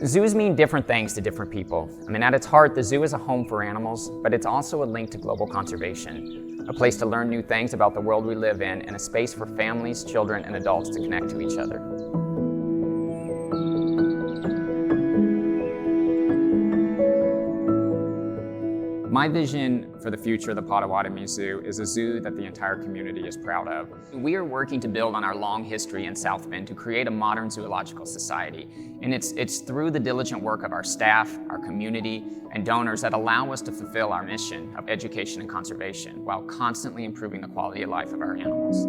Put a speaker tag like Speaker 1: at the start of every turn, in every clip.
Speaker 1: Zoos mean different things to different people. I mean, at its heart, the zoo is a home for animals, but it's also a link to global conservation, a place to learn new things about the world we live in, and a space for families, children, and adults to connect to each other. My vision for the future of the Potawatomi Zoo is a zoo that the entire community is proud of. We are working to build on our long history in South Bend to create a modern zoological society. And it's through the diligent work of our staff, our community, and donors that allow us to fulfill our mission of education and conservation while constantly improving the quality of life of our animals.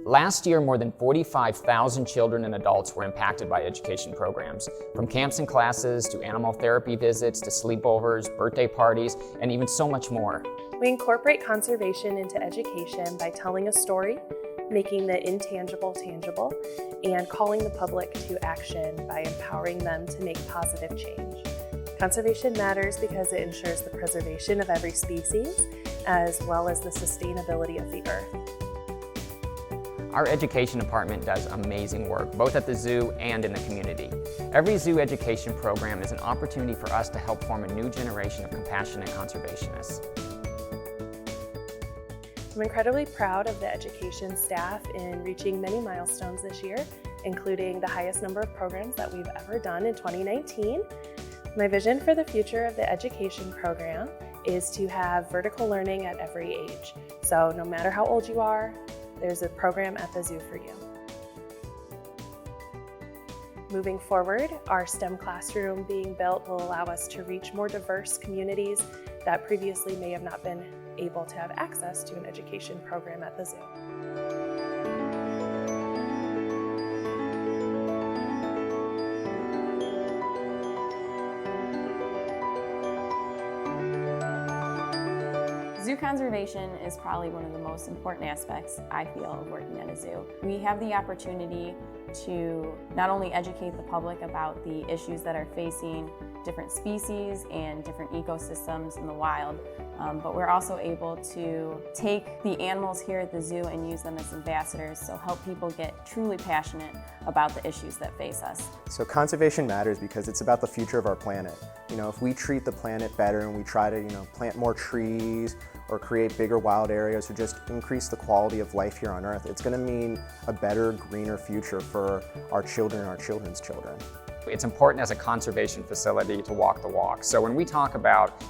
Speaker 1: Last year, more than 45,000 children and adults were impacted by education programs, from camps and classes to animal therapy visits to sleepovers, birthday parties, and even so much more.
Speaker 2: We incorporate conservation into education by telling a story, making the intangible tangible, and calling the public to action by empowering them to make positive change. Conservation matters because it ensures the preservation of every species, as well as the sustainability of the earth.
Speaker 1: Our education department does amazing work, both at the zoo and in the community. Every zoo education program is an opportunity for us to help form a new generation of compassionate conservationists.
Speaker 2: I'm incredibly proud of the education staff in reaching many milestones this year, including the highest number of programs that we've ever done in 2019. My vision for the future of the education program is to have vertical learning at every age. So no matter how old you are, there's a program at the zoo for you. Moving forward, our STEM classroom being built will allow us to reach more diverse communities that previously may have not been able to have access to an education program at the zoo.
Speaker 3: Zoo conservation is probably one of the most important aspects, I feel, of working at a zoo. We have the opportunity to not only educate the public about the issues that are facing different species and different ecosystems in the wild, but we're also able to take the animals here at the zoo and use them as ambassadors, so help people get truly passionate about the issues that face us.
Speaker 4: So conservation matters because it's about the future of our planet. If we treat the planet better and we try to, plant more trees or create bigger wild areas or just increase the quality of life here on Earth, it's going to mean a better, greener future for our children and our children's children.
Speaker 1: It's important as a conservation facility to walk the walk. So when we talk about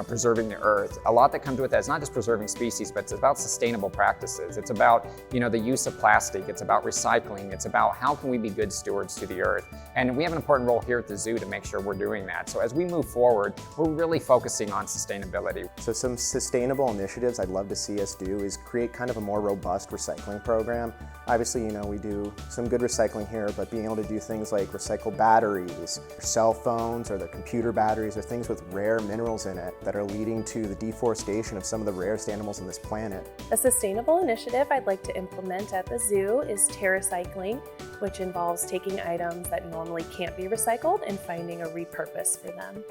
Speaker 1: preserving the earth, a lot that comes with that is not just preserving species, but it's about sustainable practices. It's about the use of plastic. It's about recycling. It's about how can we be good stewards to the earth. And we have an important role here at the zoo to make sure we're doing that. So as we move forward, we're really focusing on sustainability.
Speaker 4: So some sustainable initiatives I'd love to see us do is create kind of a more robust recycling program. Obviously, we do some good recycling here, but being able to do things like recycle batteries, or cell phones, or the computer batteries, or things with rare minerals in it that are leading to the deforestation of some of the rarest animals on this planet.
Speaker 2: A sustainable initiative I'd like to implement at the zoo is TerraCycling, which involves taking items that normally can't be recycled and finding a repurpose for them.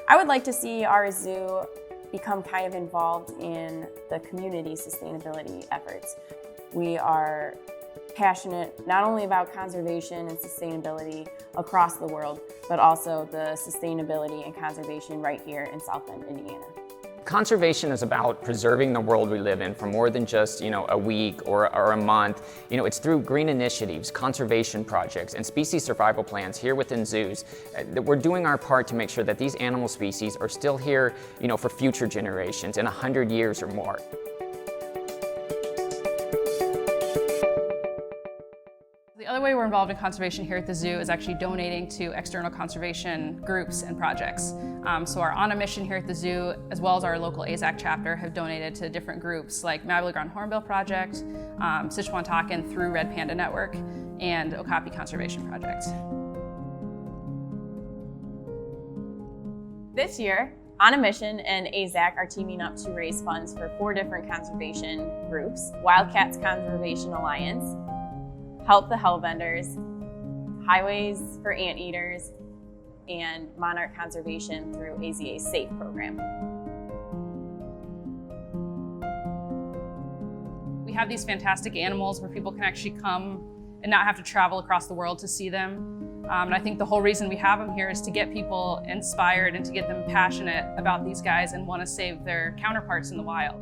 Speaker 3: I would like to see our zoo become kind of involved in the community sustainability efforts. We are passionate not only about conservation and sustainability across the world, but also the sustainability and conservation right here in South Bend, Indiana.
Speaker 1: Conservation is about preserving the world we live in for more than just a week or a month. It's through green initiatives, conservation projects, and species survival plans here within zoos that we're doing our part to make sure that these animal species are still here for future generations in 100 years or more.
Speaker 5: The other way we're involved in conservation here at the zoo is actually donating to external conservation groups and projects. So our On a Mission here at the zoo, as well as our local AZAC chapter, have donated to different groups like Mably Ground Hornbill Project, Sichuan through Red Panda Network, and Okapi Conservation Project.
Speaker 3: This year, On a Mission and AZAC are teaming up to raise funds for 4 different conservation groups: Wildcats Conservation Alliance, Help the Hellbenders, Highways for Anteaters, and Monarch Conservation through AZA's SAFE program.
Speaker 5: We have these fantastic animals where people can actually come and not have to travel across the world to see them. And I think the whole reason we have them here is to get people inspired and to get them passionate about these guys and want to save their counterparts in the wild.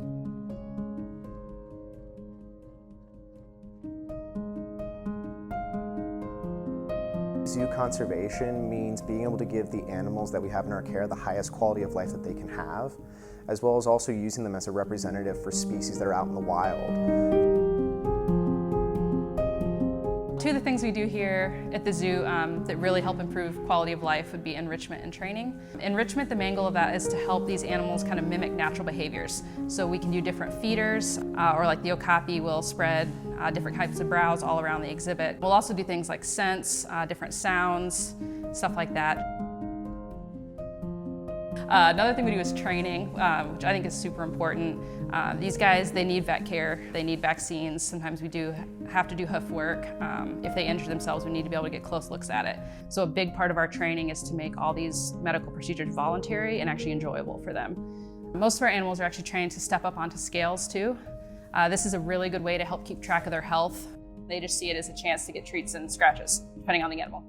Speaker 4: Zoo conservation means being able to give the animals that we have in our care the highest quality of life that they can have, as well as also using them as a representative for species that are out in the wild.
Speaker 5: Two of the things we do here at the zoo that really help improve quality of life would be enrichment and training. Enrichment, the main goal of that is to help these animals kind of mimic natural behaviors. So we can do different feeders, or like the okapi will spread different types of browse all around the exhibit. We'll also do things like scents, different sounds, stuff like that. Another thing we do is training, which I think is super important. These guys, they need vet care, they need vaccines. Sometimes we do have to do hoof work. If they injure themselves, we need to be able to get close looks at it. So a big part of our training is to make all these medical procedures voluntary and actually enjoyable for them. Most of our animals are actually trained to step up onto scales too. This is a really good way to help keep track of their health. They just see it as a chance to get treats and scratches, depending on the animal.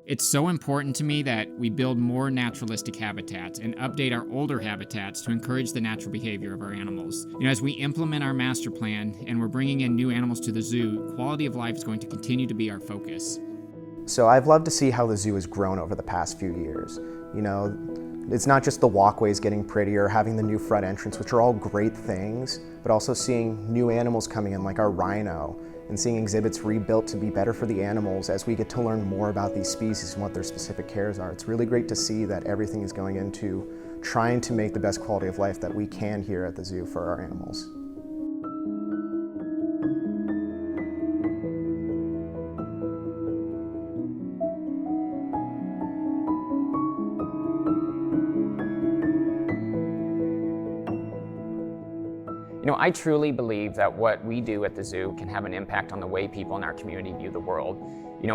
Speaker 6: It's so important to me that we build more naturalistic habitats and update our older habitats to encourage the natural behavior of our animals. As we implement our master plan and we're bringing in new animals to the zoo, quality of life is going to continue to be our focus.
Speaker 4: So I've loved to see how the zoo has grown over the past few years. It's not just the walkways getting prettier, having the new front entrance, which are all great things, but also seeing new animals coming in like our rhino, and seeing exhibits rebuilt to be better for the animals as we get to learn more about these species and what their specific cares are. It's really great to see that everything is going into trying to make the best quality of life that we can here at the zoo for our animals.
Speaker 1: I truly believe that what we do at the zoo can have an impact on the way people in our community view the world.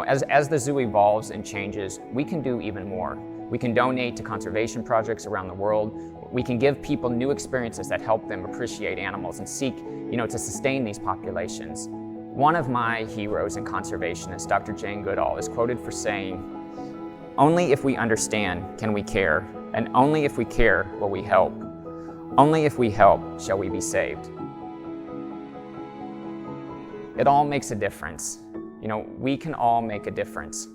Speaker 1: As the zoo evolves and changes, we can do even more. We can donate to conservation projects around the world. We can give people new experiences that help them appreciate animals and seek, to sustain these populations. One of my heroes in conservationists, Dr. Jane Goodall, is quoted for saying, "Only if we understand can we care, and only if we care will we help. Only if we help shall we be saved." It all makes a difference. We can all make a difference.